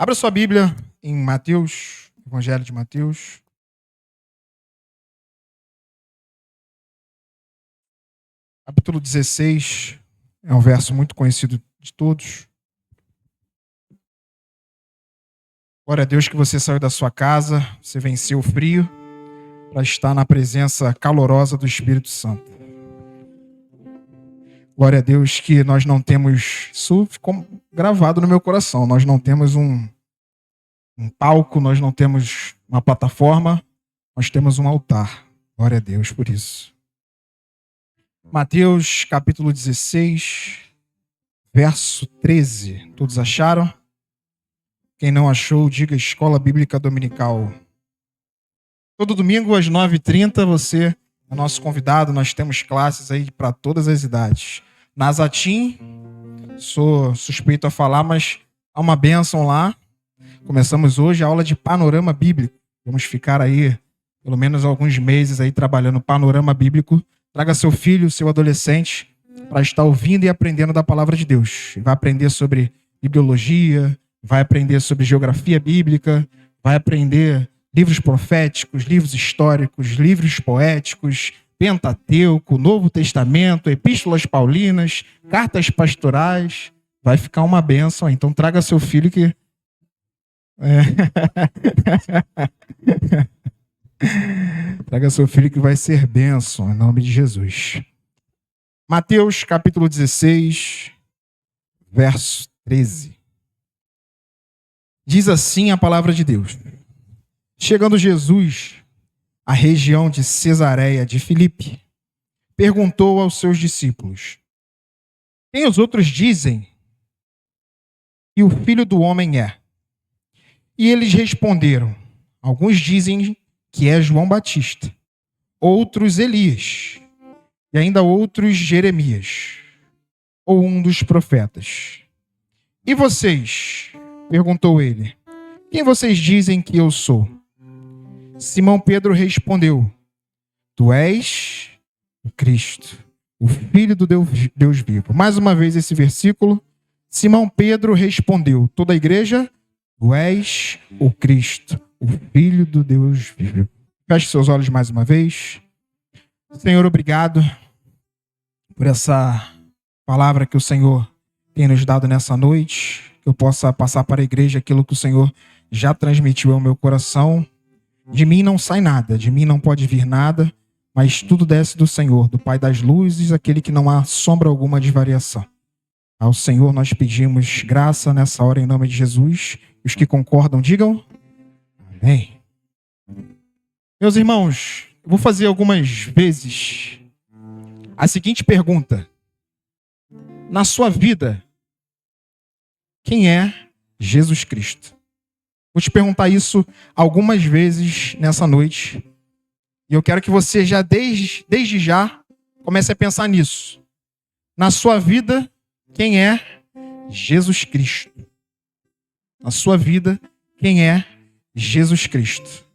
Abra sua Bíblia em Mateus, Evangelho de Mateus. Capítulo 16, é um verso muito conhecido de todos. Glória a Deus que você saiu da sua casa, você venceu o frio para estar na presença calorosa do Espírito Santo. Glória a Deus que nós não temos, isso ficou gravado no meu coração, nós não temos um palco, nós não temos uma plataforma, nós temos um altar. Glória a Deus por isso. Mateus capítulo 16, verso 13. Todos acharam? Quem não achou, diga Escola Bíblica Dominical. Todo domingo às 9h30 você é nosso convidado, nós temos classes aí para todas as idades. Na Zatim, sou suspeito a falar, mas há uma bênção lá. Começamos hoje a aula de panorama bíblico. Vamos ficar aí pelo menos alguns meses aí trabalhando panorama bíblico. Traga seu filho, seu adolescente, para estar ouvindo e aprendendo da palavra de Deus. Vai aprender sobre bibliologia, vai aprender sobre geografia bíblica, vai aprender livros proféticos, livros históricos, livros poéticos, Pentateuco, Novo Testamento, epístolas paulinas, cartas pastorais. Vai ficar uma bênção. Então traga seu filho que... Traga seu filho que vai ser bênção, em nome de Jesus. Mateus capítulo 16, verso 13. Diz assim a palavra de Deus. Chegando Jesus à região de Cesareia de Filipe, perguntou aos seus discípulos: quem os outros dizem que o Filho do Homem é? E eles responderam: alguns dizem que é João Batista, outros Elias, e ainda outros Jeremias, ou um dos profetas. E vocês? Perguntou ele. Quem vocês dizem que eu sou? Simão Pedro respondeu: tu és o Cristo, o Filho do Deus vivo. Mais uma vez esse versículo. Simão Pedro respondeu, toda a igreja: tu és o Cristo, o Filho do Deus vivo. Feche seus olhos mais uma vez. Senhor, obrigado por essa palavra que o Senhor tem nos dado nessa noite. Que eu possa passar para a igreja aquilo que o Senhor já transmitiu ao meu coração. De mim não sai nada, de mim não pode vir nada, mas tudo desce do Senhor, do Pai das luzes, aquele que não há sombra alguma de variação. Ao Senhor nós pedimos graça nessa hora em nome de Jesus. Os que concordam, digam amém. Meus irmãos, eu vou fazer algumas vezes a seguinte pergunta. Na sua vida, quem é Jesus Cristo? Vou te perguntar isso algumas vezes nessa noite. E eu quero que você já, desde já, comece a pensar nisso. Na sua vida, quem é Jesus Cristo? Na sua vida, quem é Jesus Cristo?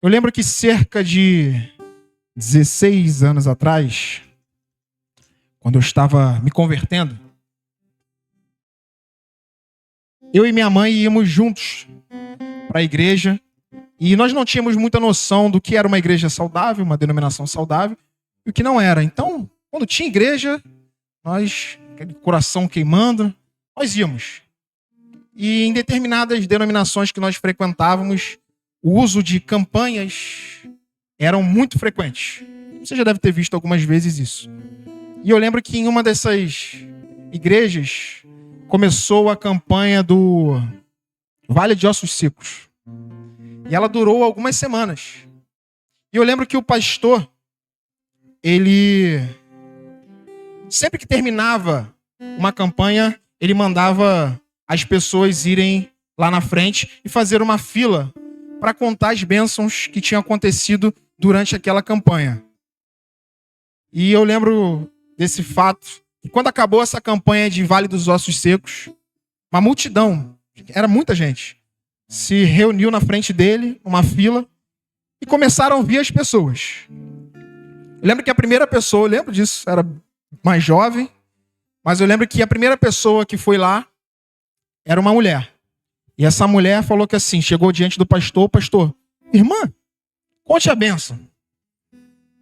Eu lembro que cerca de 16 anos atrás, quando eu estava me convertendo, eu e minha mãe íamos juntos para a igreja e nós não tínhamos muita noção do que era uma igreja saudável, uma denominação saudável, e o que não era. Então, quando tinha igreja, nós, aquele coração queimando, nós íamos. E em determinadas denominações que nós frequentávamos, o uso de campanhas eram muito frequentes. Você já deve ter visto algumas vezes isso. E eu lembro que em uma dessas igrejas começou a campanha do Vale de Ossos Secos. E ela durou algumas semanas. E eu lembro que o pastor, ele sempre que terminava uma campanha, ele mandava as pessoas irem lá na frente e fazer uma fila para contar as bênçãos que tinham acontecido durante aquela campanha. E eu lembro desse fato, que quando acabou essa campanha de Vale dos Ossos Secos, uma multidão, era muita gente, se reuniu na frente dele, uma fila, e começaram a ouvir as pessoas. Eu lembro que a primeira pessoa, eu lembro disso, era mais jovem, mas eu lembro que a primeira pessoa que foi lá era uma mulher. E essa mulher falou que assim, chegou diante do pastor, pastor, irmã, conte a bênção.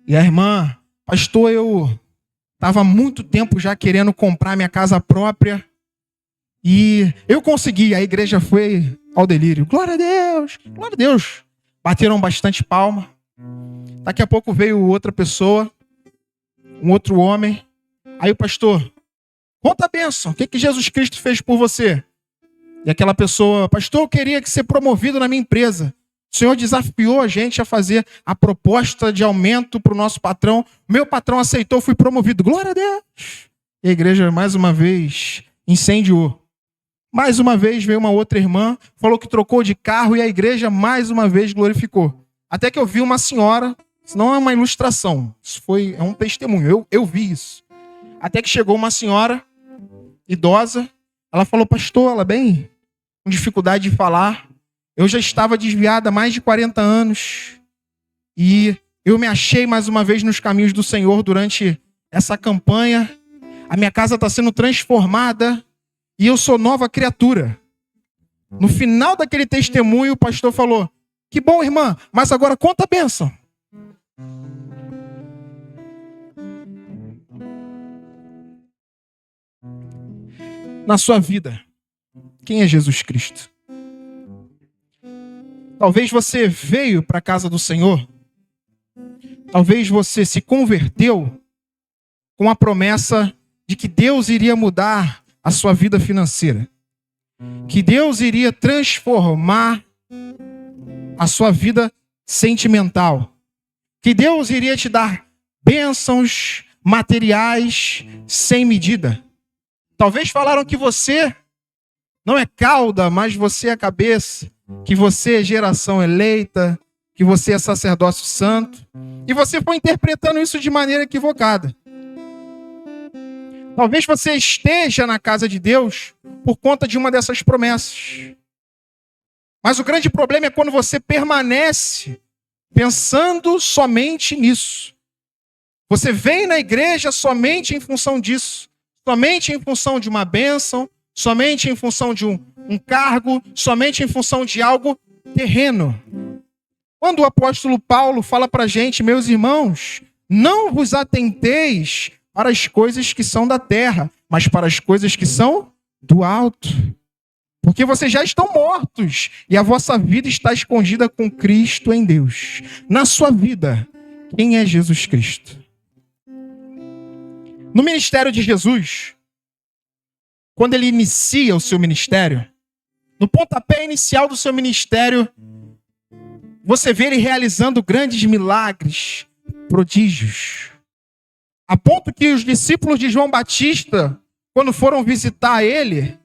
E a irmã, pastor, eu estava há muito tempo já querendo comprar minha casa própria e eu consegui. A igreja foi ao delírio. Glória a Deus, glória a Deus. Bateram bastante palma. Daqui a pouco veio outra pessoa, um outro homem. Aí o pastor, conta a bênção, o que Jesus Cristo fez por você? E aquela pessoa, pastor, eu queria que ser promovido na minha empresa. O Senhor desafiou a gente a fazer a proposta de aumento para o nosso patrão. Meu patrão aceitou, fui promovido. Glória a Deus! E a igreja, mais uma vez, incendiou. Mais uma vez veio uma outra irmã, falou que trocou de carro e a igreja, mais uma vez, glorificou. Até que eu vi uma senhora, isso não é uma ilustração, isso é um testemunho, eu vi isso. Até que chegou uma senhora, idosa, ela falou, pastor, ela bem com dificuldade de falar. Eu já estava desviada há mais de 40 anos. E eu me achei mais uma vez nos caminhos do Senhor durante essa campanha. A minha casa está sendo transformada. E eu sou nova criatura. No final daquele testemunho, o pastor falou, que bom, irmã, mas agora conta a bênção. Na sua vida, quem é Jesus Cristo? Talvez você veio para a casa do Senhor. Talvez você se converteu com a promessa de que Deus iria mudar a sua vida financeira. Que Deus iria transformar a sua vida sentimental. Que Deus iria te dar bênçãos materiais sem medida. Talvez falaram que você não é cauda, mas você é cabeça. Que você é geração eleita, que você é sacerdócio santo. E você foi interpretando isso de maneira equivocada. Talvez você esteja na casa de Deus por conta de uma dessas promessas. Mas o grande problema é quando você permanece pensando somente nisso. Você vem na igreja somente em função disso. Somente em função de uma bênção, somente em função de um cargo, somente em função de algo terreno. Quando o apóstolo Paulo fala para a gente, meus irmãos, não vos atenteis para as coisas que são da terra, mas para as coisas que são do alto. Porque vocês já estão mortos e a vossa vida está escondida com Cristo em Deus. Na sua vida, quem é Jesus Cristo? No ministério de Jesus, quando ele inicia o seu ministério, no pontapé inicial do seu ministério, você vê ele realizando grandes milagres, prodígios. A ponto que os discípulos de João Batista, quando foram visitar ele,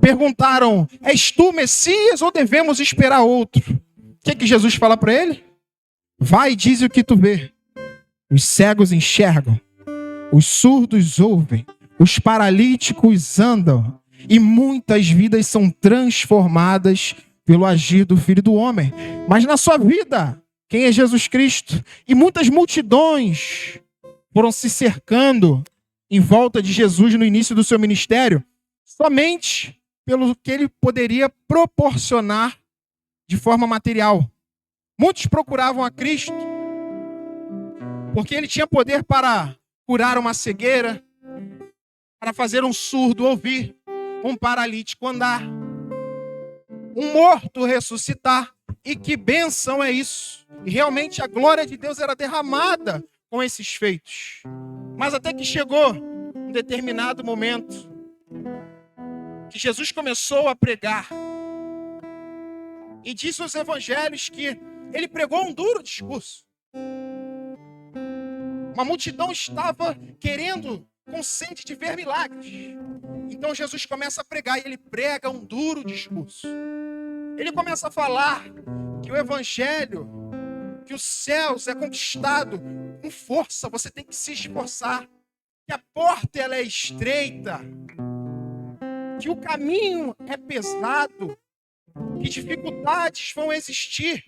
perguntaram, és tu Messias ou devemos esperar outro? O que Jesus fala para ele? Vai e diz o que tu vê. Os cegos enxergam, os surdos ouvem, os paralíticos andam e muitas vidas são transformadas pelo agir do Filho do Homem. Mas na sua vida, quem é Jesus Cristo? E muitas multidões foram se cercando em volta de Jesus no início do seu ministério, somente pelo que ele poderia proporcionar de forma material. Muitos procuravam a Cristo porque ele tinha poder para curar uma cegueira, para fazer um surdo ouvir, um paralítico andar, um morto ressuscitar. E que bênção é isso! E realmente a glória de Deus era derramada com esses feitos. Mas até que chegou um determinado momento que Jesus começou a pregar. E diz os evangelhos que ele pregou um duro discurso. Uma multidão estava querendo, com sede de ver milagres. Então Jesus começa a pregar e ele prega um duro discurso. Ele começa a falar que o evangelho, que os céus é conquistado com força, você tem que se esforçar. Que a porta ela é estreita, que o caminho é pesado, que dificuldades vão existir.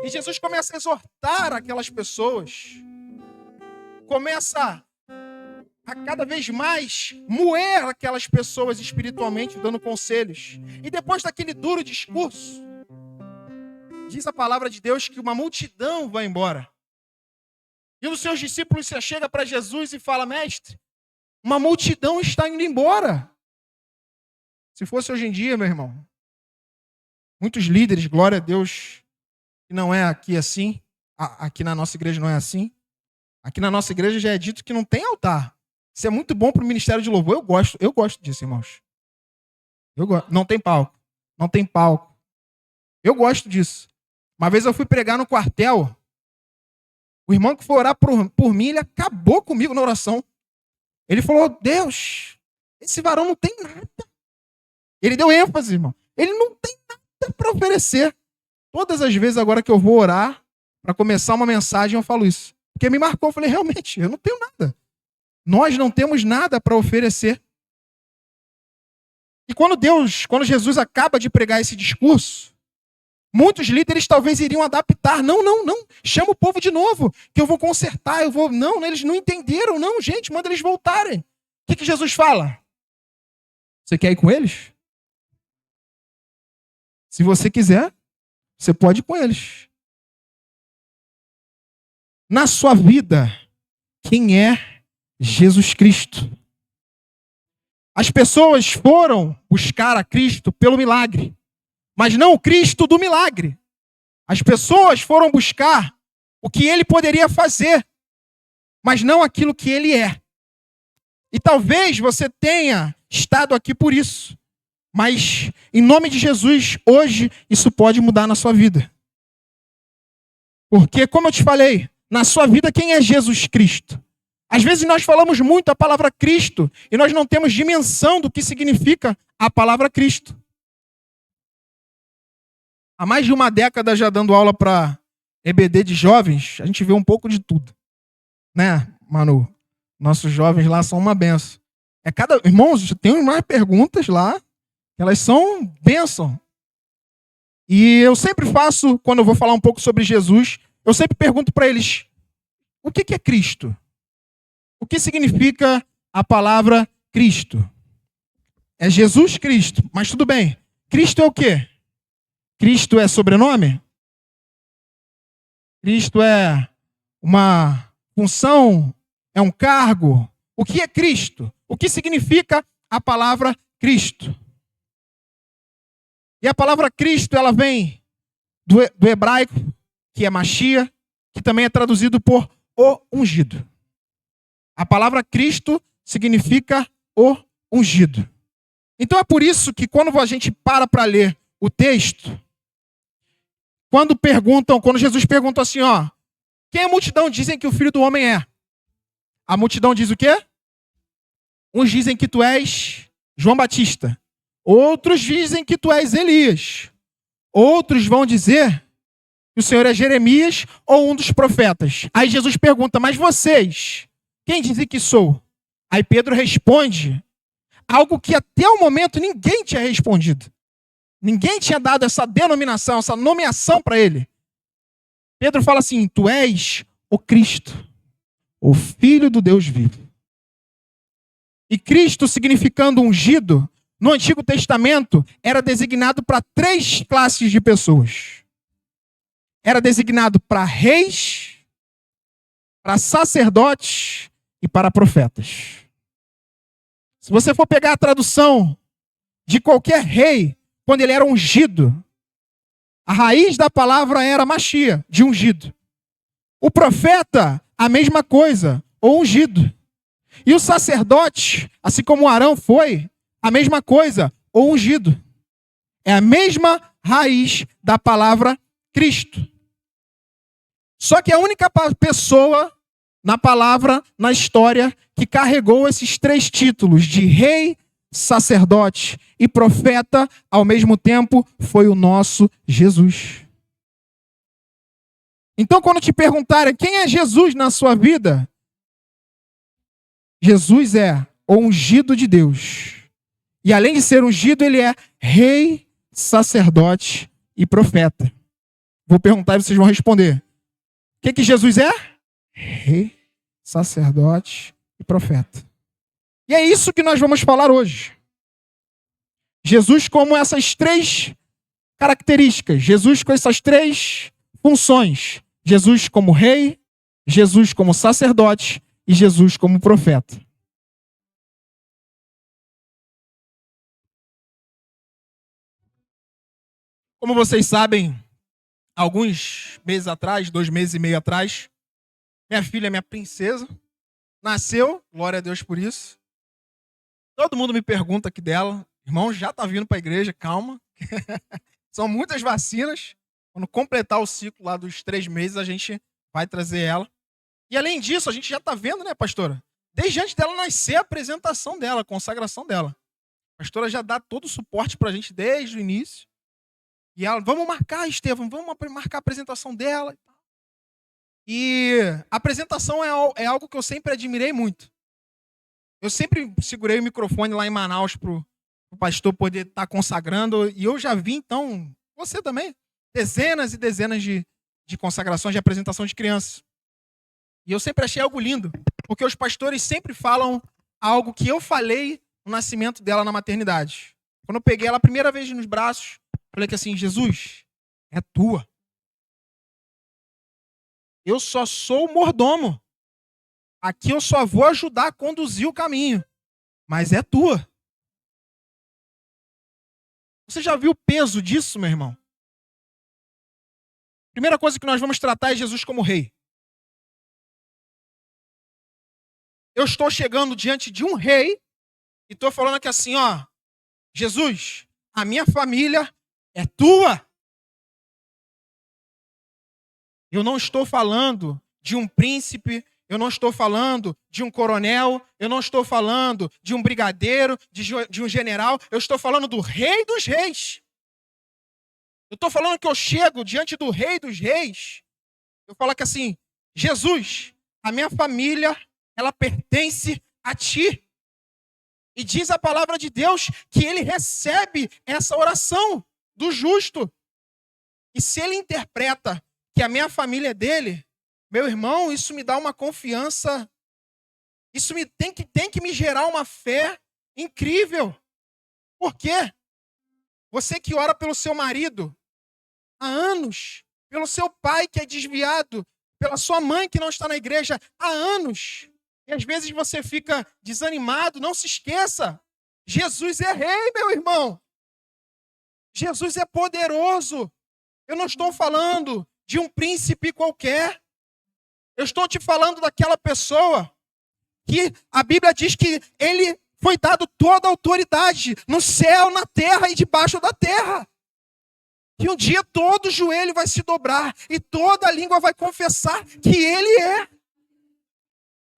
E Jesus começa a exortar aquelas pessoas, começa a cada vez mais moer aquelas pessoas espiritualmente, dando conselhos. E depois daquele duro discurso, diz a palavra de Deus que uma multidão vai embora. E um dos seus discípulos se chega para Jesus e fala: mestre, uma multidão está indo embora. Se fosse hoje em dia, meu irmão, muitos líderes, glória a Deus, que não é aqui assim, aqui na nossa igreja não é assim. Aqui na nossa igreja já é dito que não tem altar. Isso é muito bom para o ministério de louvor. Eu gosto disso, irmãos. Não tem palco. Não tem palco. Eu gosto disso. Uma vez eu fui pregar no quartel. O irmão que foi orar por mim, ele acabou comigo na oração. Ele falou: Deus, esse varão não tem nada. Ele deu ênfase, irmão. Ele não tem nada para oferecer. Todas as vezes agora que eu vou orar, para começar uma mensagem, eu falo isso. Porque me marcou, eu falei: realmente, eu não tenho nada. Nós não temos nada para oferecer. E quando Jesus acaba de pregar esse discurso, muitos líderes talvez iriam adaptar. Não. Chama o povo de novo, que eu vou consertar, Não, eles não entenderam. Não, gente, manda eles voltarem. O que Jesus fala? Você quer ir com eles? Se você quiser, você pode ir com eles. Na sua vida, quem é Jesus Cristo? As pessoas foram buscar a Cristo pelo milagre, mas não o Cristo do milagre. As pessoas foram buscar o que ele poderia fazer, mas não aquilo que ele é. E talvez você tenha estado aqui por isso, mas em nome de Jesus, hoje isso pode mudar na sua vida. Porque, como eu te falei, na sua vida, quem é Jesus Cristo? Às vezes nós falamos muito a palavra Cristo e nós não temos dimensão do que significa a palavra Cristo. Há mais de uma década já dando aula para EBD de jovens, a gente vê um pouco de tudo. Né, Manu? Nossos jovens lá são uma benção. Irmãos, tem mais perguntas lá, elas são bênção. E eu sempre faço, quando eu vou falar um pouco sobre Jesus, eu sempre pergunto para eles: o que é Cristo? O que significa a palavra Cristo? É Jesus Cristo, mas tudo bem. Cristo é o quê? Cristo é sobrenome? Cristo é uma função? É um cargo? O que é Cristo? O que significa a palavra Cristo? E a palavra Cristo, ela vem do hebraico, que é Mashiach, que também é traduzido por o ungido. A palavra Cristo significa o ungido. Então é por isso que quando a gente para ler o texto, quando Jesus pergunta assim, quem a multidão dizem que o Filho do Homem é? A multidão diz o quê? Uns dizem que tu és João Batista. Outros dizem que tu és Elias. Outros vão dizer que o Senhor é Jeremias ou um dos profetas. Aí Jesus pergunta: mas vocês, quem dizem que sou? Aí Pedro responde algo que até o momento ninguém tinha respondido. Ninguém tinha dado essa denominação, essa nomeação para ele. Pedro fala assim: tu és o Cristo, o Filho do Deus vivo. E Cristo, significando ungido, no Antigo Testamento, era designado para 3 classes de pessoas. Era designado para reis, para sacerdotes e para profetas. Se você for pegar a tradução de qualquer rei, quando ele era ungido, a raiz da palavra era Mashiach, de ungido. O profeta, a mesma coisa, ou ungido. E o sacerdote, assim como Arão foi, a mesma coisa, ou ungido. É a mesma raiz da palavra Cristo. Só que a única pessoa na palavra, na história, que carregou esses 3 títulos de rei, sacerdote e profeta ao mesmo tempo foi o nosso Jesus. Então, quando te perguntarem quem é Jesus na sua vida, Jesus é o ungido de Deus. E além de ser ungido, ele é rei, sacerdote e profeta. Vou perguntar e vocês vão responder. O que Jesus é? Rei, sacerdote e profeta. E é isso que nós vamos falar hoje. Jesus como essas 3 características. Jesus com essas 3 funções. Jesus como rei, Jesus como sacerdote e Jesus como profeta. Como vocês sabem, alguns meses atrás, 2 meses e meio atrás, minha filha, minha princesa, nasceu, glória a Deus por isso. Todo mundo me pergunta aqui dela, irmão, já tá vindo para a igreja, calma. São muitas vacinas. Quando completar o ciclo lá dos 3 meses, a gente vai trazer ela. E além disso, a gente já tá vendo, né, pastora? Desde antes dela nascer, a apresentação dela, a consagração dela. A pastora já dá todo o suporte pra gente desde o início. E ela, vamos marcar, Estevão, vamos marcar a apresentação dela. E a apresentação é algo que eu sempre admirei muito. Eu sempre segurei o microfone lá em Manaus pro pastor poder estar consagrando. E eu já vi, então, você também, dezenas e dezenas de consagrações de apresentação de crianças. E eu sempre achei algo lindo, porque os pastores sempre falam algo que eu falei no nascimento dela na maternidade. Quando eu peguei ela a primeira vez nos braços, falei que assim, Jesus, é tua. Eu só sou o mordomo. Aqui eu só vou ajudar a conduzir o caminho. Mas é tua. Você já viu o peso disso, meu irmão? Primeira coisa que nós vamos tratar é Jesus como rei. Eu estou chegando diante de um rei e estou falando aqui assim, ó, Jesus, a minha família é tua. Eu não estou falando de um príncipe, eu não estou falando de um coronel, eu não estou falando de um brigadeiro, de um general, eu estou falando do rei dos reis. Eu estou falando que eu chego diante do rei dos reis, eu falo que assim, Jesus, a minha família, ela pertence a ti. E diz a palavra de Deus que ele recebe essa oração do justo. E se ele interpreta que a minha família é dele, meu irmão, isso me dá uma confiança, isso tem que me gerar uma fé incrível. Por quê? Você que ora pelo seu marido há anos, pelo seu pai que é desviado, pela sua mãe que não está na igreja há anos, e às vezes você fica desanimado, não se esqueça, Jesus é rei, meu irmão. Jesus é poderoso. Eu não estou falando de um príncipe qualquer. Eu estou te falando daquela pessoa que a Bíblia diz que ele foi dado toda a autoridade no céu, na terra e debaixo da terra. Que um dia todo joelho vai se dobrar e toda a língua vai confessar que ele é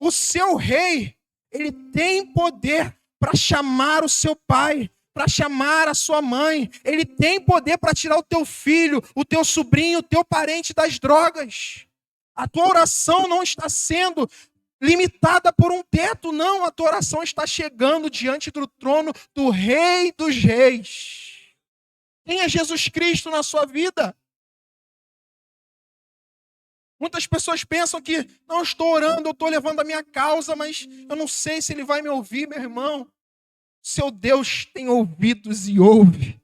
o seu rei. Ele tem poder para chamar o seu pai, para chamar a sua mãe. Ele tem poder para tirar o teu filho, o teu sobrinho, o teu parente das drogas. A tua oração não está sendo limitada por um teto, não. A tua oração está chegando diante do trono do Rei dos Reis. Quem é Jesus Cristo na sua vida? Muitas pessoas pensam que, não, eu estou orando, eu estou levando a minha causa, mas eu não sei se ele vai me ouvir, meu irmão. Seu Deus tem ouvidos e ouve.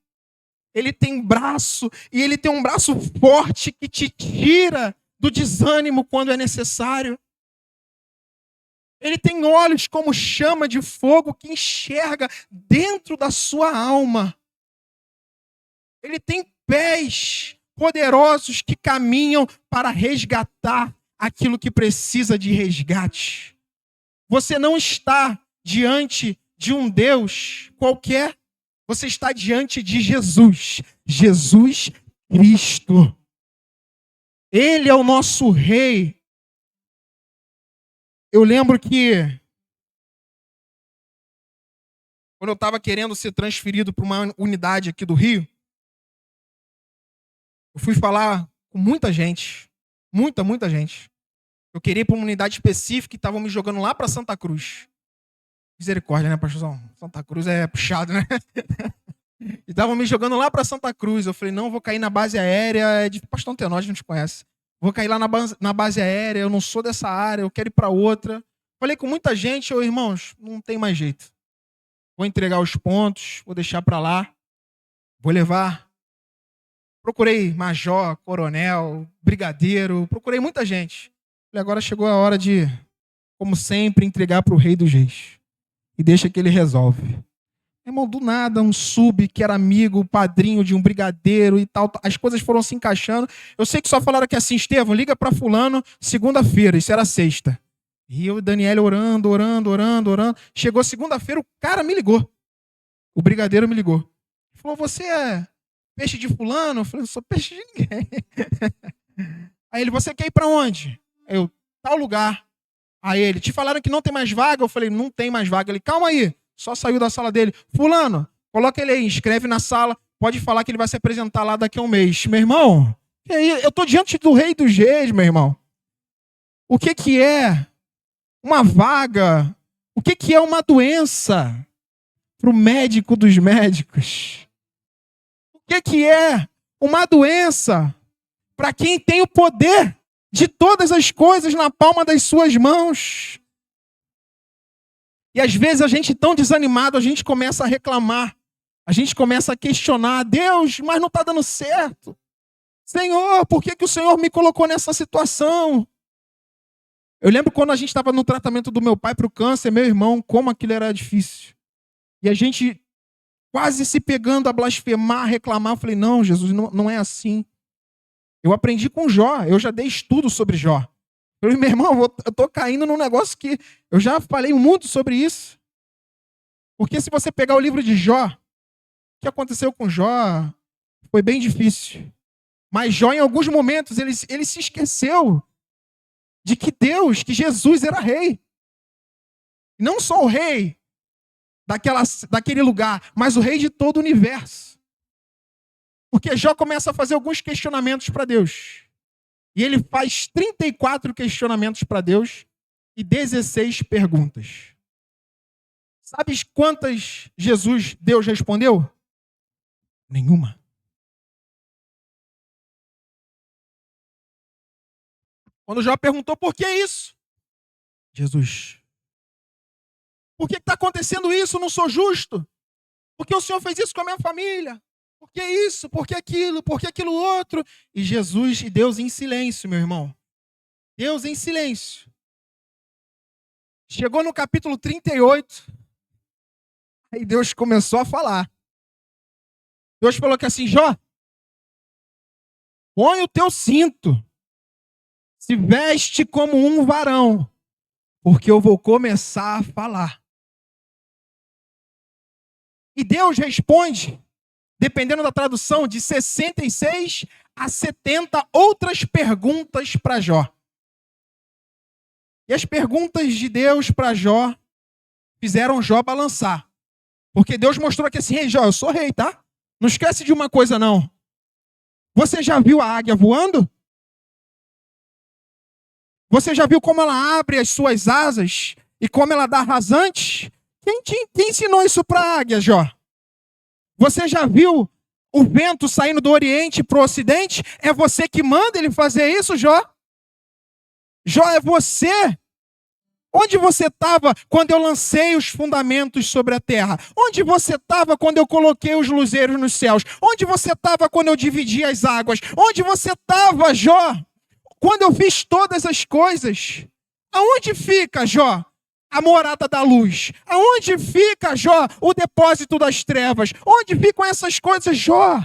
Ele tem braço, e ele tem um braço forte que te tira do desânimo quando é necessário. Ele tem olhos como chama de fogo que enxerga dentro da sua alma. Ele tem pés poderosos que caminham para resgatar aquilo que precisa de resgate. Você não está diante de um Deus qualquer. Você está diante de Jesus. Jesus Cristo. Ele é o nosso rei. Eu lembro que quando eu estava querendo ser transferido para uma unidade aqui do Rio, eu fui falar com muita gente. Muita gente. Eu queria ir para uma unidade específica e estavam me jogando lá para Santa Cruz. Misericórdia, né, pastorzão? Santa Cruz é puxado, né? E estavam me jogando lá para Santa Cruz. Eu falei, não, vou cair na base aérea. É de Pastor Antenor, a gente conhece. Vou cair lá na base aérea, eu não sou dessa área, eu quero ir para outra. Falei com muita gente, irmãos, não tem mais jeito. Vou entregar os pontos, vou deixar para lá, vou levar. Procurei major, coronel, brigadeiro, procurei muita gente. Falei, agora chegou a hora de, como sempre, entregar para o Rei dos Reis. E deixa que ele resolve. Irmão, do nada, um sub que era amigo, padrinho de um brigadeiro e tal, as coisas foram se encaixando. Eu sei que só falaram aqui assim, Estevão, liga para fulano segunda-feira, isso era sexta. E eu e o Daniel orando. Chegou segunda-feira, o cara me ligou. O brigadeiro me ligou. Ele falou, você é peixe de fulano? Eu falei, não sou peixe de ninguém. Aí ele, você quer ir para onde? Eu, tal lugar. Aí ele, te falaram que não tem mais vaga? Eu falei, não tem mais vaga. Ele, calma aí. Só saiu da sala dele. Fulano, coloca ele aí, inscreve na sala. Pode falar que ele vai se apresentar lá daqui a um mês. Meu irmão, eu estou diante do Rei dos Reis, meu irmão. O que é uma vaga? O que é uma doença para o médico dos médicos? O que é uma doença para quem tem o poder de todas as coisas na palma das suas mãos? E às vezes a gente tão desanimado, a gente começa a reclamar. A gente começa a questionar. Deus, mas não está dando certo. Senhor, por que o Senhor me colocou nessa situação? Eu lembro quando a gente estava no tratamento do meu pai para o câncer, meu irmão, como aquilo era difícil. E a gente quase se pegando a blasfemar, a reclamar. Eu falei, não, Jesus, não é assim. Eu aprendi com Jó, eu já dei estudo sobre Jó. Eu falei, meu irmão, eu estou caindo num negócio que eu já falei muito sobre isso. Porque se você pegar o livro de Jó, o que aconteceu com Jó foi bem difícil. Mas Jó, em alguns momentos, ele se esqueceu de que Deus, que Jesus era rei. Não só o rei daquele lugar, mas o rei de todo o universo. Porque Jó começa a fazer alguns questionamentos para Deus. E ele faz 34 questionamentos para Deus e 16 perguntas. Sabes quantas Deus respondeu? Nenhuma. Quando Jó perguntou por que isso? Jesus, por que está acontecendo isso? Eu não sou justo. Por que o Senhor fez isso com a minha família? Por que isso? Por que aquilo? Por que aquilo outro? E Jesus e Deus em silêncio, meu irmão. Deus em silêncio. Chegou no capítulo 38. Aí Deus começou a falar. Deus falou que assim, Jó, põe o teu cinto. Se veste como um varão. Porque eu vou começar a falar. E Deus responde, dependendo da tradução, de 66 a 70 outras perguntas para Jó. E as perguntas de Deus para Jó fizeram Jó balançar. Porque Deus mostrou que assim, ei Jó, eu sou rei, tá? Não esquece de uma coisa não. Você já viu a águia voando? Você já viu como ela abre as suas asas e como ela dá rasante? Quem ensinou isso para a águia, Jó? Você já viu o vento saindo do Oriente para o Ocidente? É você que manda ele fazer isso, Jó? Jó, é você? Onde você estava quando eu lancei os fundamentos sobre a terra? Onde você estava quando eu coloquei os luzeiros nos céus? Onde você estava quando eu dividi as águas? Onde você estava, Jó, quando eu fiz todas as coisas? Aonde fica, Jó, a morada da luz? Aonde fica, Jó, o depósito das trevas? Onde ficam essas coisas, Jó?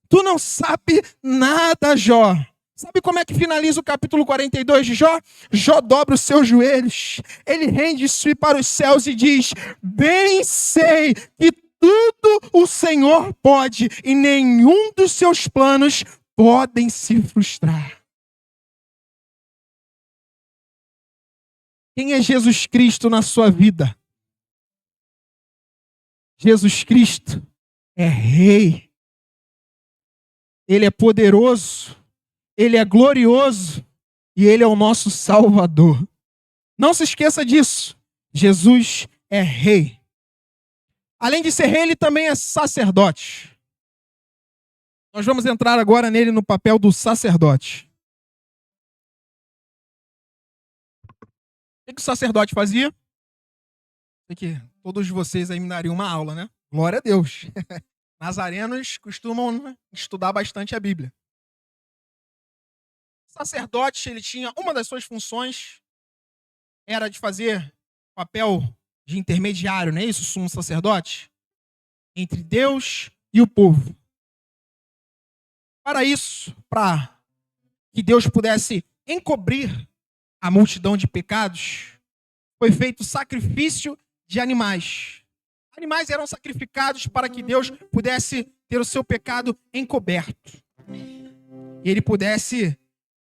Tu não sabe nada, Jó. Sabe como é que finaliza o capítulo 42 de Jó? Jó dobra os seus joelhos, ele rende-se para os céus e diz, bem sei que tudo o Senhor pode e nenhum dos seus planos podem se frustrar. Quem é Jesus Cristo na sua vida? Jesus Cristo é Rei. Ele é poderoso. Ele é glorioso. E Ele é o nosso Salvador. Não se esqueça disso. Jesus é Rei. Além de ser Rei, Ele também é sacerdote. Nós vamos entrar agora nele no papel do sacerdote. O que o sacerdote fazia? Sei que todos vocês aí me dariam uma aula, né? Glória a Deus. Nazarenos costumam, né, estudar bastante a Bíblia. O sacerdote, ele tinha uma das suas funções, era de fazer papel de intermediário, não é isso, sumo sacerdote? Entre Deus e o povo. Para isso, para que Deus pudesse encobrir a multidão de pecados, foi feito sacrifício de animais. Animais eram sacrificados para que Deus pudesse ter o seu pecado encoberto. E ele pudesse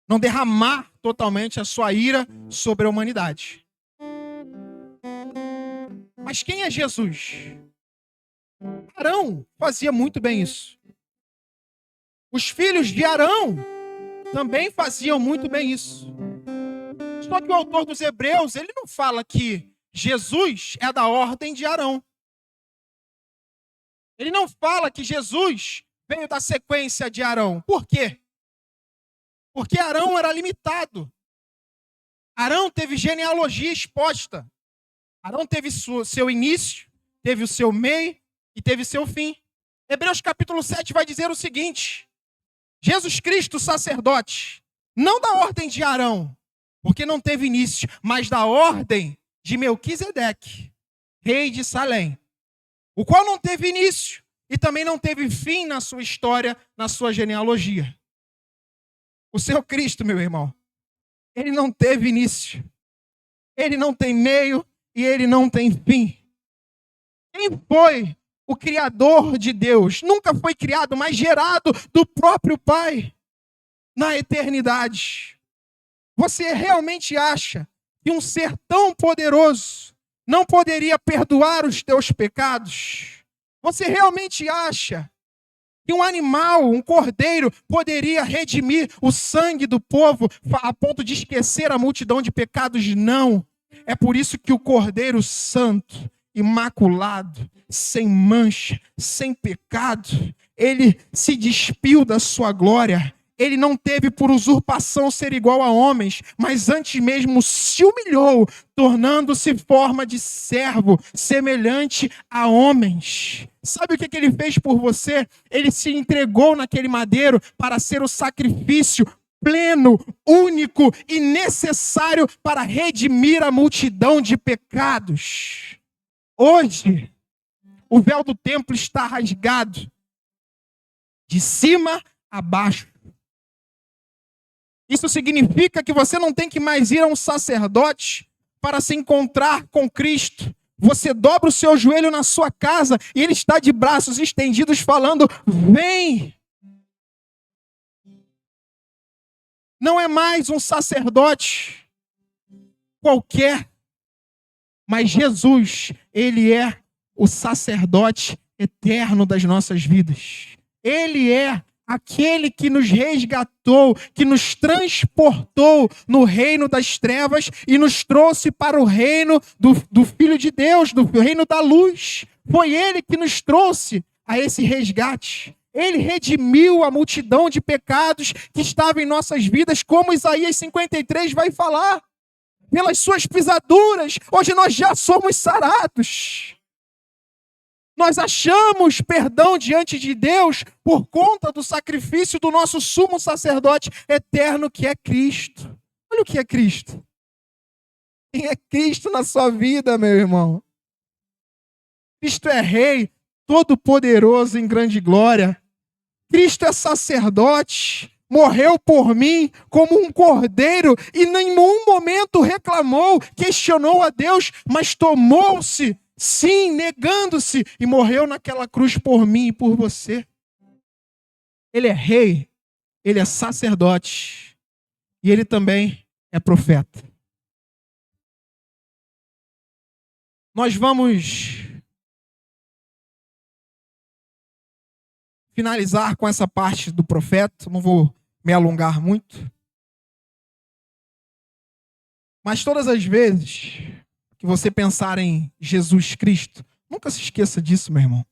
não derramar totalmente a sua ira sobre a humanidade. Mas quem é Jesus? Arão fazia muito bem isso. Os filhos de Arão também faziam muito bem isso. Só que o autor dos Hebreus, ele não fala que Jesus é da ordem de Arão. Ele não fala que Jesus veio da sequência de Arão. Por quê? Porque Arão era limitado. Arão teve genealogia exposta. Arão teve seu início, teve o seu meio e teve seu fim. Hebreus capítulo 7 vai dizer o seguinte: Jesus Cristo, sacerdote, não da ordem de Arão, porque não teve início, mas da ordem de Melquisedeque, rei de Salém, o qual não teve início e também não teve fim na sua história, na sua genealogia. O seu Cristo, meu irmão, ele não teve início, ele não tem meio e ele não tem fim. Quem foi o Criador de Deus? Nunca foi criado, mas gerado do próprio Pai na eternidade. Você realmente acha que um ser tão poderoso não poderia perdoar os teus pecados? Você realmente acha que um animal, um cordeiro, poderia redimir o sangue do povo a ponto de esquecer a multidão de pecados? Não. É por isso que o Cordeiro Santo, imaculado, sem mancha, sem pecado, ele se despiu da sua glória. Ele não teve por usurpação ser igual a homens, mas antes mesmo se humilhou, tornando-se forma de servo, semelhante a homens. Sabe o que ele fez por você? Ele se entregou naquele madeiro para ser o sacrifício pleno, único e necessário para redimir a multidão de pecados. Hoje, o véu do templo está rasgado de cima a baixo. Isso significa que você não tem que mais ir a um sacerdote para se encontrar com Cristo. Você dobra o seu joelho na sua casa e ele está de braços estendidos falando: vem! Não é mais um sacerdote qualquer, mas Jesus, ele é o sacerdote eterno das nossas vidas. Ele é aquele que nos resgatou, que nos transportou no reino das trevas e nos trouxe para o reino do Filho de Deus, do reino da luz. Foi ele que nos trouxe a esse resgate. Ele redimiu a multidão de pecados que estavam em nossas vidas, como Isaías 53 vai falar. Pelas suas pisaduras, hoje nós já somos sarados. Nós achamos perdão diante de Deus por conta do sacrifício do nosso sumo sacerdote eterno, que é Cristo. Olha o que é Cristo. Quem é Cristo na sua vida, meu irmão? Cristo é Rei, todo-poderoso em grande glória. Cristo é sacerdote, morreu por mim como um cordeiro e em nenhum momento reclamou, questionou a Deus, mas tomou-se, sim, negando-se e morreu naquela cruz por mim e por você. Ele é rei, ele é sacerdote e ele também é profeta. Nós vamos finalizar com essa parte do profeta, não vou me alongar muito. Mas todas as vezes que você pensar em Jesus Cristo, nunca se esqueça disso, meu irmão.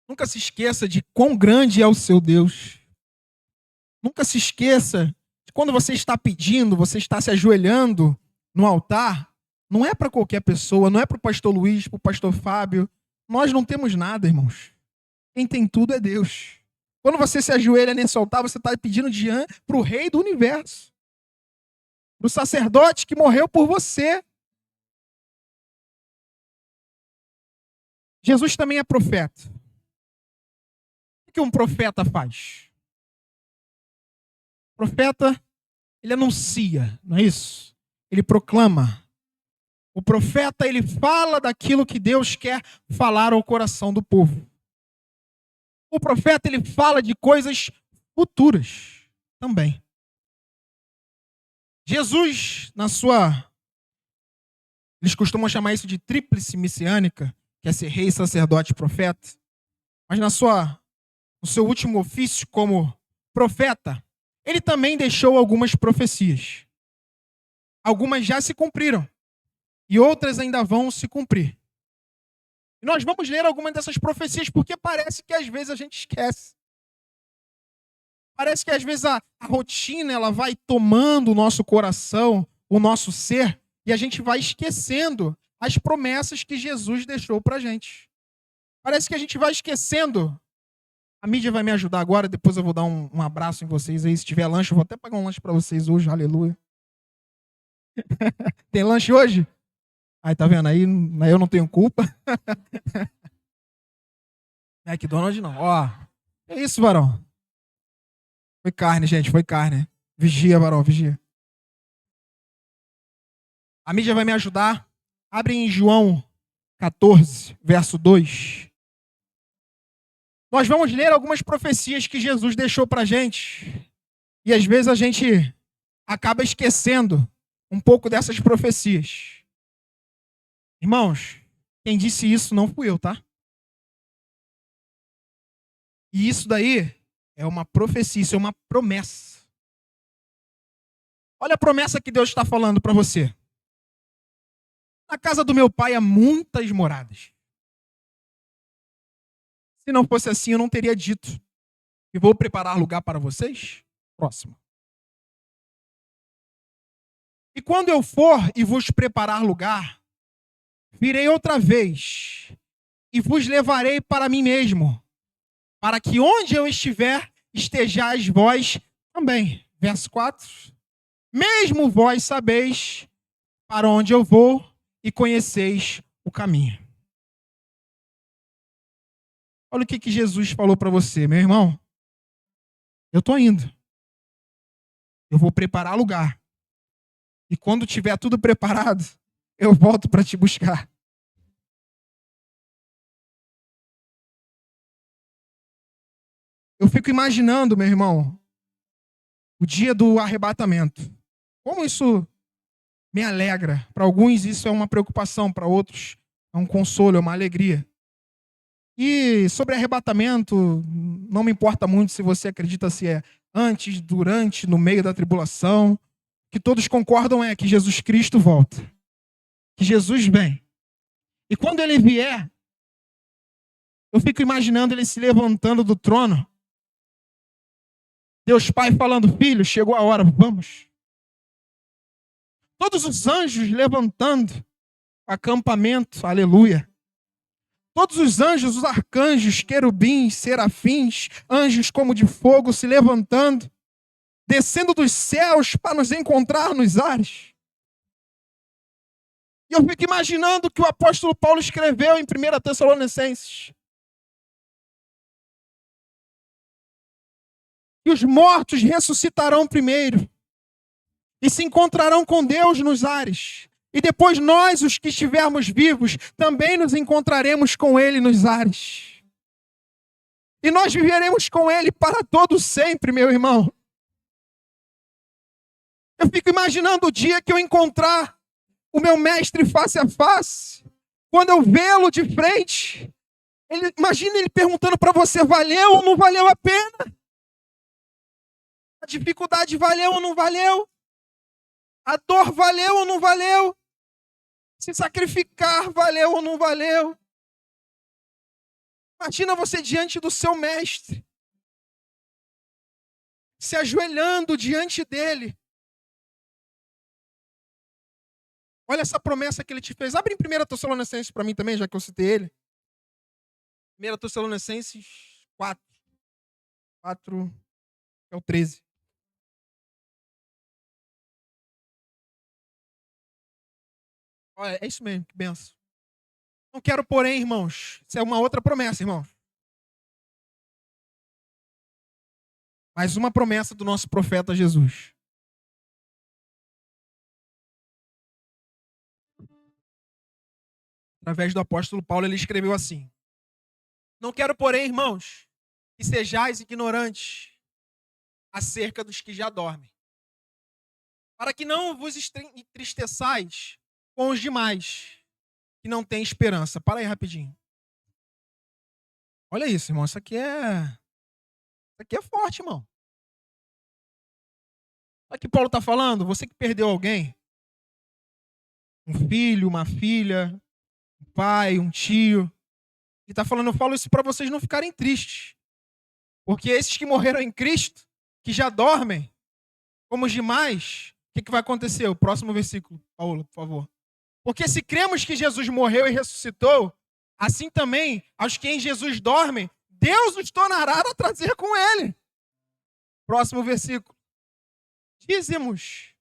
Nunca se esqueça de quão grande é o seu Deus. Nunca se esqueça Quando você está pedindo, você está se ajoelhando no altar, não é para qualquer pessoa, não é para o pastor Luiz, para o pastor Fábio. Nós não temos nada, irmãos. Quem tem tudo é Deus. Quando você se ajoelha nesse altar, você está pedindo para o rei do universo, do sacerdote que morreu por você. Jesus também é profeta. O que um profeta faz? O profeta, ele anuncia, não é isso? Ele proclama. O profeta, ele fala daquilo que Deus quer falar ao coração do povo. O profeta, ele fala de coisas futuras também. Jesus, eles costumam chamar isso de tríplice messiânica, que é ser rei, sacerdote e profeta. Mas no seu último ofício como profeta, ele também deixou algumas profecias. Algumas já se cumpriram e outras ainda vão se cumprir. E nós vamos ler algumas dessas profecias porque parece que às vezes a gente esquece. Parece que às vezes a rotina ela vai tomando o nosso coração, o nosso ser, e a gente vai esquecendo as promessas que Jesus deixou pra gente. Parece que a gente vai esquecendo. A mídia vai me ajudar agora, depois eu vou dar um abraço em vocês aí. Se tiver lanche, eu vou até pagar um lanche pra vocês hoje, aleluia. Tem lanche hoje? Aí, tá vendo? Aí eu não tenho culpa. McDonald's não. Ó, é isso, varão. Foi carne, gente, foi carne. Vigia, varão, vigia. A mídia vai me ajudar. Abre em João 14, verso 2. Nós vamos ler algumas profecias que Jesus deixou pra gente. E às vezes a gente acaba esquecendo um pouco dessas profecias. Irmãos, quem disse isso não fui eu, tá? E isso daí é uma profecia, isso é uma promessa. Olha a promessa que Deus está falando para você. Na casa do meu pai há muitas moradas. Se não fosse assim, eu não teria dito. E vou preparar lugar para vocês? Próximo. E quando eu for e vos preparar lugar, virei outra vez e vos levarei para mim mesmo, para que onde eu estiver, estejais vós também. Verso 4. Mesmo vós sabeis para onde eu vou e conheceis o caminho. Olha o que Jesus falou para você, meu irmão. Eu estou indo. Eu vou preparar lugar. E quando tiver tudo preparado, eu volto para te buscar. Eu fico imaginando, meu irmão, o dia do arrebatamento. Como isso me alegra. Para alguns isso é uma preocupação, para outros é um consolo, é uma alegria. E sobre arrebatamento, não me importa muito se você acredita se é antes, durante, no meio da tribulação. O que todos concordam é que Jesus Cristo volta. Que Jesus vem. E quando ele vier, eu fico imaginando ele se levantando do trono. Deus Pai falando, filho, chegou a hora, vamos. Todos os anjos levantando acampamento, aleluia. Todos os anjos, os arcanjos, querubins, serafins, anjos como de fogo se levantando, descendo dos céus para nos encontrar nos ares. E eu fico imaginando o que o apóstolo Paulo escreveu em 1 Tessalonicenses. E os mortos ressuscitarão primeiro e se encontrarão com Deus nos ares. E depois nós, os que estivermos vivos, também nos encontraremos com Ele nos ares. E nós viveremos com Ele para todo sempre, meu irmão. Eu fico imaginando o dia que eu encontrar o meu mestre face a face. Quando eu vê-lo de frente, imagina ele perguntando para você, valeu ou não valeu a pena? A dificuldade valeu ou não valeu? A dor valeu ou não valeu? Se sacrificar valeu ou não valeu? Imagina você diante do seu mestre. se ajoelhando diante dele. Olha essa promessa que ele te fez. Abre em 1 Tessalonicenses para mim também, já que eu citei ele. 1 Tessalonicenses 4. 4 é o 13. Olha, é isso mesmo, que benção. Não quero, porém, irmãos, isso é uma outra promessa, irmãos. Mais uma promessa do nosso profeta Jesus. Através do apóstolo Paulo, ele escreveu assim: não quero, porém, irmãos, que sejais ignorantes acerca dos que já dormem, para que não vos entristeçais com os demais, que não têm esperança. Para aí rapidinho. Olha isso, irmão. Isso aqui é forte, irmão. Olha o que Paulo está falando. Você que perdeu alguém, um filho, uma filha, um pai, um tio. Ele está falando, eu falo isso para vocês não ficarem tristes. Porque esses que morreram em Cristo, que já dormem, como os demais, o que vai acontecer? O próximo versículo, Paulo, por favor. Porque se cremos que Jesus morreu e ressuscitou, assim também, aos que em Jesus dormem, Deus os tornará a trazer com ele. Próximo versículo. Dizemos,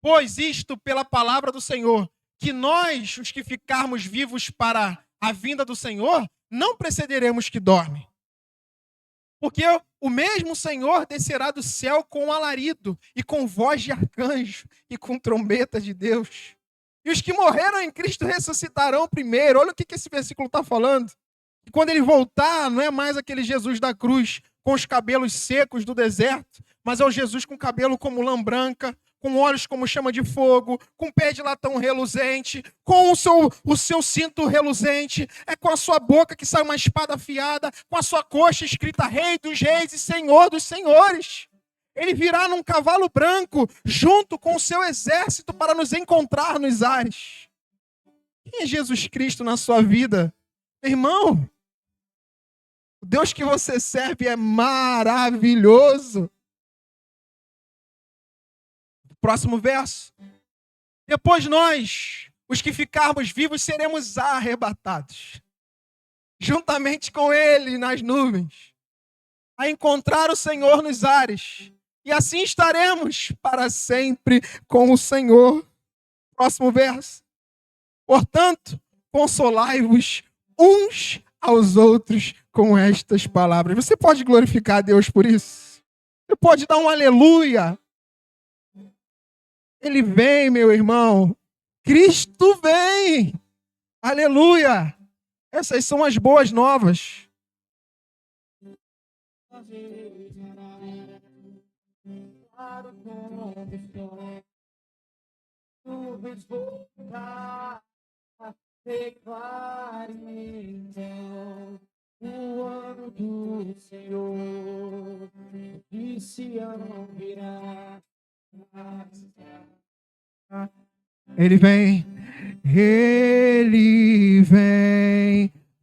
pois isto pela palavra do Senhor, que nós, os que ficarmos vivos para a vinda do Senhor, não precederemos que dormem. Porque o mesmo Senhor descerá do céu com alarido, e com voz de arcanjo, e com trombeta de Deus. E os que morreram em Cristo ressuscitarão primeiro. Olha o que esse versículo está falando. E quando ele voltar, não é mais aquele Jesus da cruz com os cabelos secos do deserto, mas é o Jesus com cabelo como lã branca, com olhos como chama de fogo, com pé de latão reluzente, com o seu cinto reluzente, é com a sua boca que sai uma espada afiada, com a sua coxa escrita Rei dos Reis e Senhor dos Senhores. Ele virá num cavalo branco, junto com o seu exército, para nos encontrar nos ares. Quem é Jesus Cristo na sua vida? Irmão, o Deus que você serve é maravilhoso. Próximo verso. Depois nós, os que ficarmos vivos, seremos arrebatados, juntamente com ele nas nuvens, a encontrar o Senhor nos ares. E assim estaremos para sempre com o Senhor. Próximo verso. Portanto, consolai-vos uns aos outros com estas palavras. Você pode glorificar a Deus por isso? Você pode dar um aleluia? Ele vem, meu irmão. Cristo vem. Aleluia. Essas são as boas novas. Declare então o ano do Senhor, e Sião virá. Ele vem,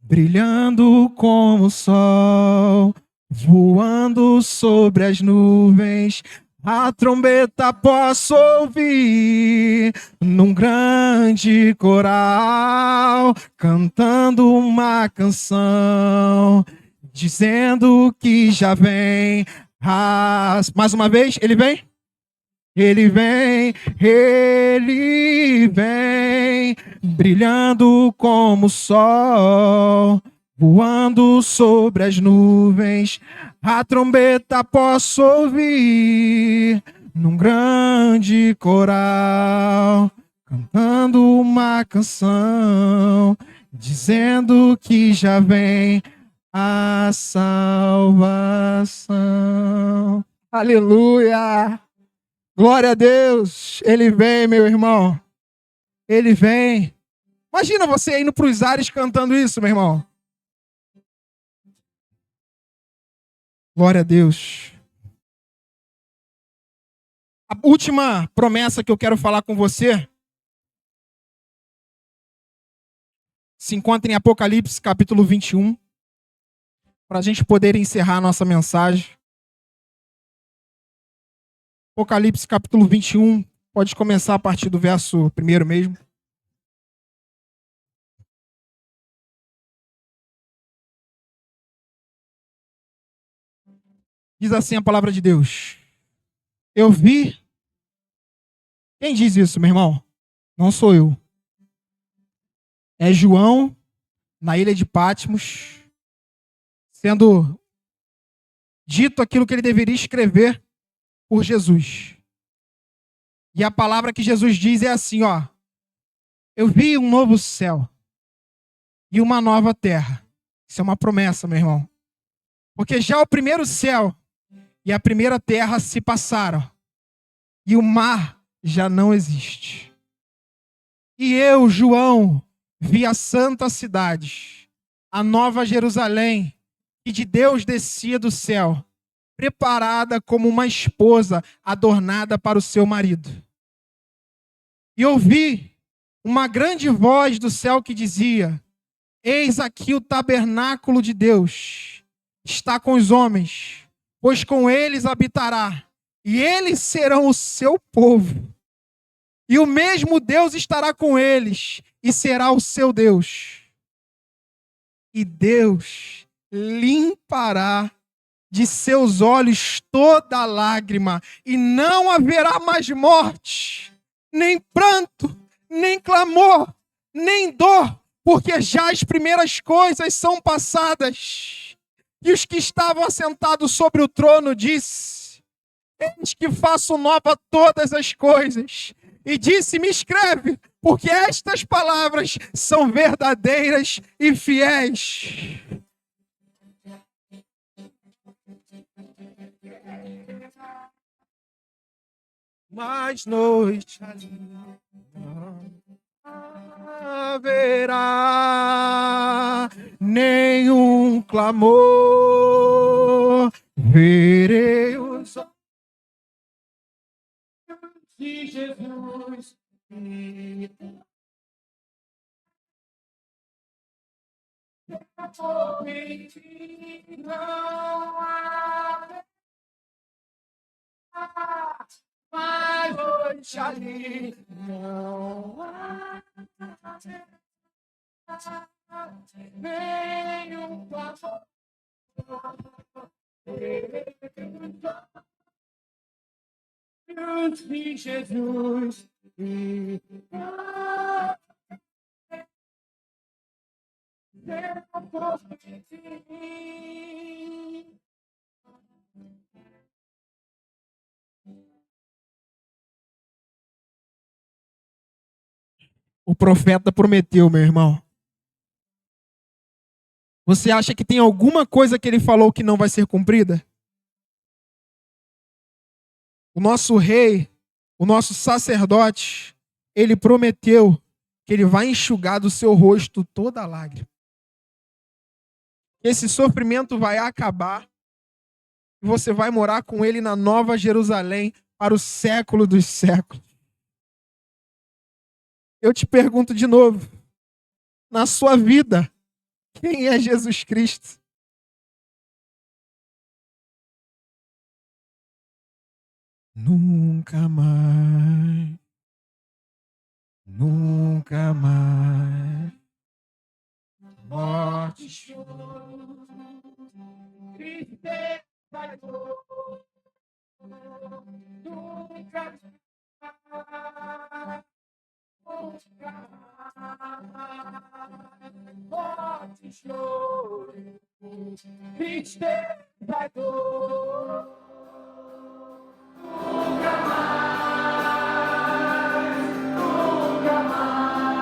brilhando como o sol, voando sobre as nuvens. A trombeta posso ouvir num grande coral, cantando uma canção, dizendo que já vem. Mais uma vez, ele vem? Ele vem, brilhando como o sol, voando sobre as nuvens. A trombeta posso ouvir num grande coral, cantando uma canção, dizendo que já vem a salvação. Aleluia! Glória a Deus! Ele vem, meu irmão. Ele vem. Imagina você indo para os ares cantando isso, meu irmão. Glória a Deus. A última promessa que eu quero falar com você se encontra em Apocalipse, capítulo 21, para a gente poder encerrar a nossa mensagem. Apocalipse capítulo 21, pode começar a partir do verso 1 mesmo. Diz assim a palavra de Deus. Eu vi... Quem diz isso, meu irmão? Não sou eu. É João, na ilha de Patmos, sendo dito aquilo que ele deveria escrever por Jesus. E a palavra que Jesus diz é assim, ó. Eu vi um novo céu e uma nova terra. Isso é uma promessa, meu irmão. Porque já o primeiro céu e a primeira terra se passaram. E o mar já não existe. E eu, João, vi a santa cidade, a nova Jerusalém, que de Deus descia do céu, preparada como uma esposa adornada para o seu marido. E ouvi uma grande voz do céu que dizia: eis aqui o tabernáculo de Deus, está com os homens, pois com eles habitará, e eles serão o seu povo. E o mesmo Deus estará com eles, e será o seu Deus. E Deus limpará de seus olhos toda lágrima, e não haverá mais morte, nem pranto, nem clamor, nem dor, porque já as primeiras coisas são passadas. E os que estavam assentados sobre o trono disse: eis que faço nova todas as coisas. E disse-me: escreve, porque estas palavras são verdadeiras e fiéis. Mais noite ali não haverá nenhum clamor. Verei os olhos de Jesus. Mas hoje ali não há nenhum clamor. De Jesus. O profeta prometeu, meu irmão. Você acha que tem alguma coisa que ele falou que não vai ser cumprida? O nosso rei, o nosso sacerdote, ele prometeu que ele vai enxugar do seu rosto toda a lágrima. Esse sofrimento vai acabar e você vai morar com ele na Nova Jerusalém para o século dos séculos. Eu te pergunto de novo, na sua vida, quem é Jesus Cristo? Nunca mais, nunca mais, morte, choro, tristeza e dor, nunca mais. Morte, choro, tristeza e dor, nunca mais, nunca mais.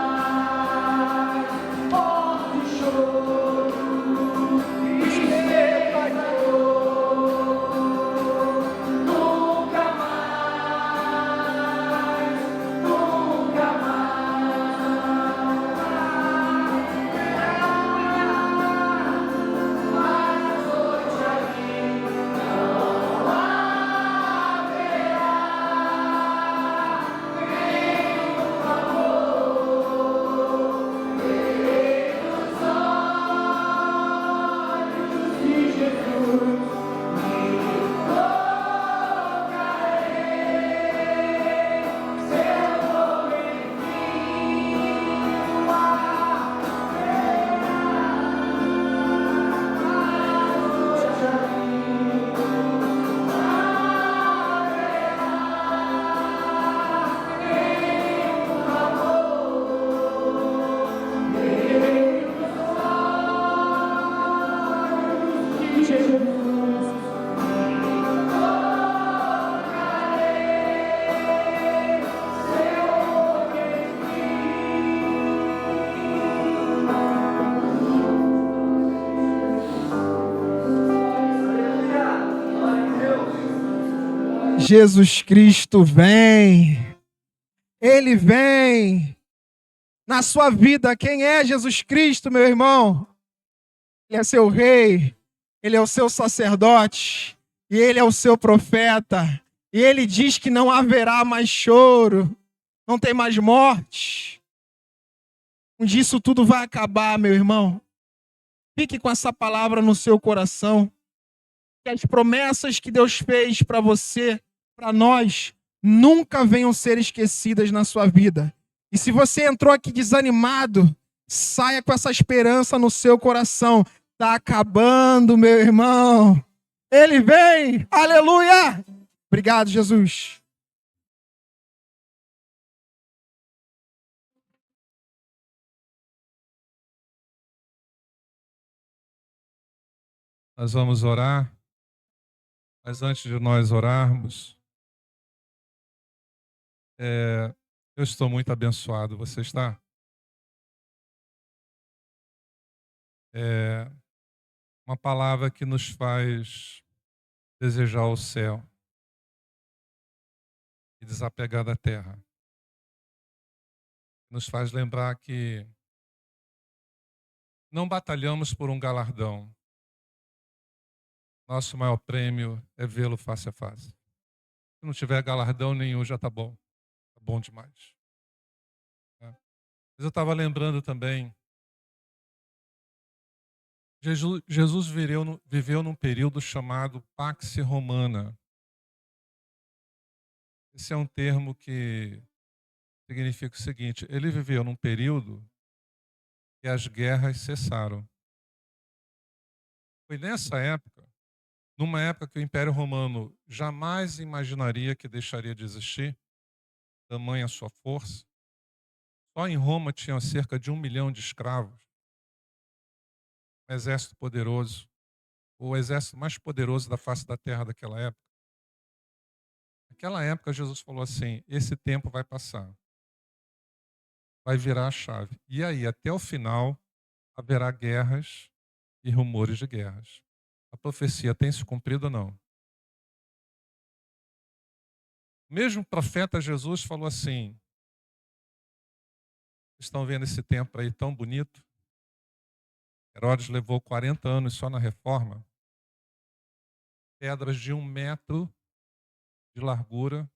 Morte, choro, tristeza e dor, nunca mais, nunca mais. Jesus Cristo vem. Ele vem. Na sua vida, quem é Jesus Cristo, meu irmão? Ele é seu rei, ele é o seu sacerdote, e ele é o seu profeta. E ele diz que não haverá mais choro, não tem mais morte. Um dia isso tudo vai acabar, meu irmão. Fique com essa palavra no seu coração. Que as promessas que Deus fez para você, para nós, nunca venham ser esquecidas na sua vida. E se você entrou aqui desanimado, saia com essa esperança no seu coração. Está acabando, meu irmão. Ele vem. Aleluia. Obrigado, Jesus. Nós vamos orar, mas antes de nós orarmos, eu estou muito abençoado. Você está? É uma palavra que nos faz desejar o céu e desapegar da terra. Nos faz lembrar que não batalhamos por um galardão. Nosso maior prêmio é vê-lo face a face. Se não tiver galardão nenhum, já está bom. Está bom demais. Mas eu estava lembrando também, Jesus viveu num período chamado Pax Romana. Esse é um termo que significa o seguinte: ele viveu num período que as guerras cessaram. Foi nessa época, numa época que o Império Romano jamais imaginaria que deixaria de existir, tamanha sua força. Só em Roma tinham cerca de 1 milhão de escravos. Um exército poderoso, o exército mais poderoso da face da terra daquela época. Naquela época, Jesus falou assim: esse tempo vai passar. Vai virar a chave. E aí, até o final, haverá guerras e rumores de guerras. A profecia tem se cumprido ou não? O mesmo profeta Jesus falou assim: estão vendo esse templo aí tão bonito? Herodes levou 40 anos só na reforma. Pedras de 1 metro de largura,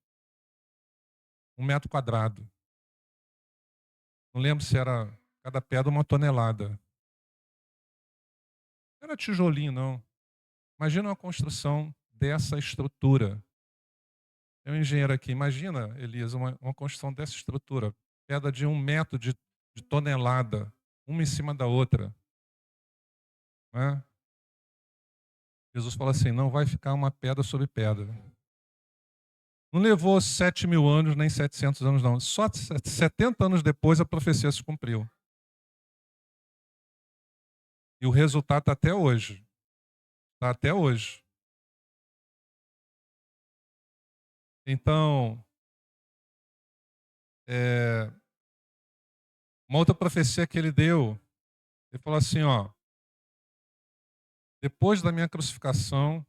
1 metro quadrado. Não lembro se era cada pedra 1 tonelada. Não era tijolinho, não. Imagina uma construção dessa estrutura. É um engenheiro aqui. Imagina, Elias, uma construção dessa estrutura. Pedra de 1 metro de tonelada, uma em cima da outra. Né? Jesus fala assim: não vai ficar uma pedra sobre pedra. Não levou 7.000 anos, nem 700 anos, não. Só 70 anos depois a profecia se cumpriu. E o resultado está até hoje. Está até hoje. Então, uma outra profecia que ele deu, ele falou assim, ó: depois da minha crucificação,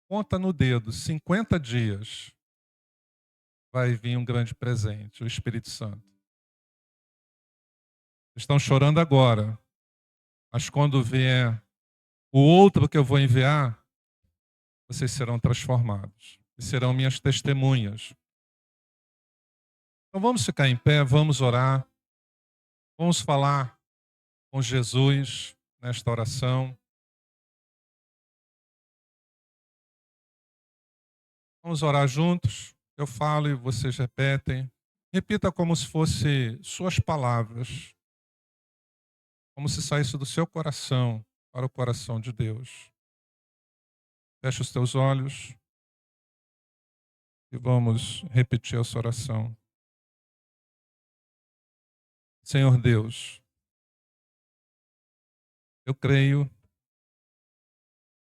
conta no dedo, 50 dias, vai vir um grande presente, o Espírito Santo. Estão chorando agora, mas quando vier o outro que eu vou enviar, vocês serão transformados e serão minhas testemunhas. Então vamos ficar em pé, vamos orar, vamos falar com Jesus nesta oração. Vamos orar juntos. Eu falo e vocês repetem. Repita como se fosse suas palavras, como se saísse do seu coração para o coração de Deus. Feche os teus olhos e vamos repetir essa oração. Senhor Deus, eu creio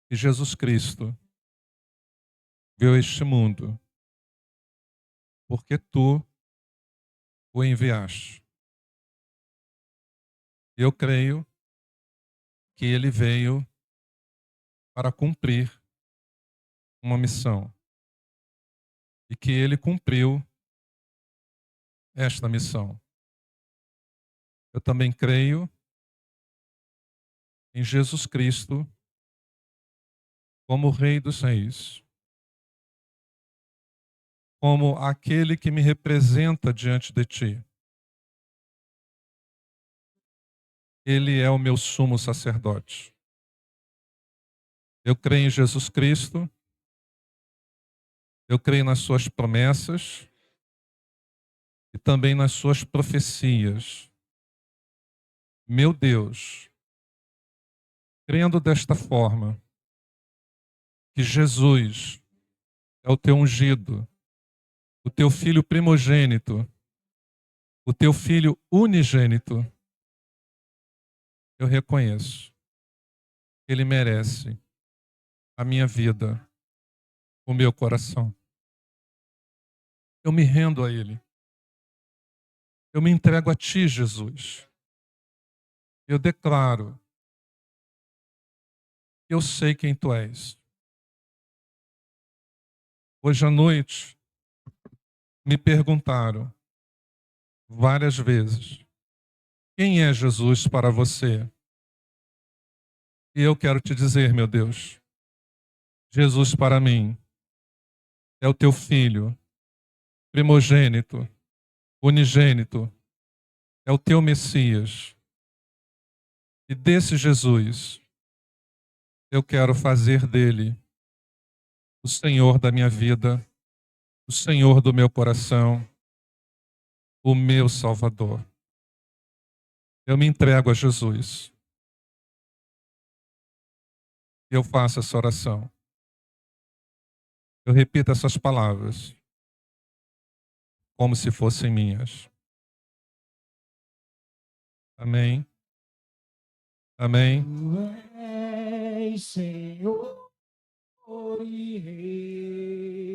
que Jesus Cristo veio a este mundo porque tu o enviaste. Eu creio que ele veio para cumprir uma missão. e que ele cumpriu esta missão. Eu também creio em Jesus Cristo como Rei dos Reis, como aquele que me representa diante de ti. Ele é o meu sumo sacerdote. Eu creio em Jesus Cristo, eu creio nas suas promessas e também nas suas profecias. Meu Deus, crendo desta forma, que Jesus é o teu ungido, o teu filho primogênito, o teu filho unigênito, eu reconheço que ele merece a minha vida, o meu coração. Eu me rendo a ele. Eu me entrego a ti, Jesus. Eu declaro que eu sei quem tu és. Hoje à noite, me perguntaram várias vezes: quem é Jesus para você? E eu quero te dizer, meu Deus, Jesus para mim é o teu filho, primogênito, unigênito, é o teu Messias. E desse Jesus, eu quero fazer dele o Senhor da minha vida, o Senhor do meu coração, o meu Salvador. Eu me entrego a Jesus. Eu faço essa oração. Eu repito essas palavras como se fossem minhas. Amém. Amém. Tu és Senhor e Rei.